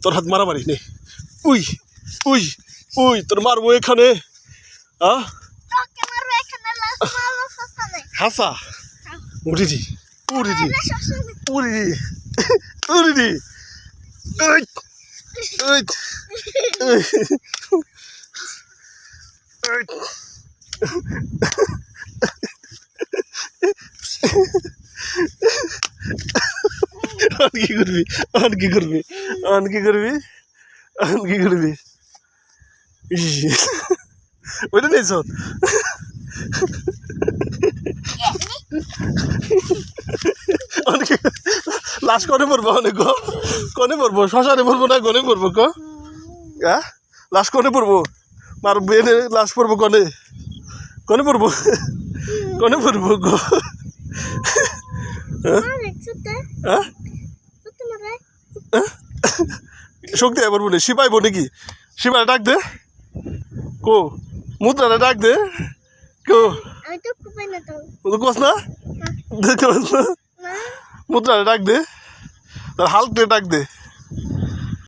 তোর হাত মারামারি নেই। উই উই উই তোর মারবো এখানে। হাসা উড়িদি উড়িদি উড়িদি উড়িদি কি করবি কি করবি কি করবি কি করবি ওইটা নেই সব লাশ কনে পড়বো অনেক কনে পড়বো শ্মশানে পড়বো না কনে পড়বো লাশ কনে পড়বো মার বেনে লাশ পড়বো কনে কনে পড়বো কনে পড়বো গো শক্তি আবার বলে শিপাইবো নাকি শিপাই ডাক দে কো মুদ্রাটা ডাক দে কো কস না মুদ্রাটা ডাক দে তার হালকা ডাক দে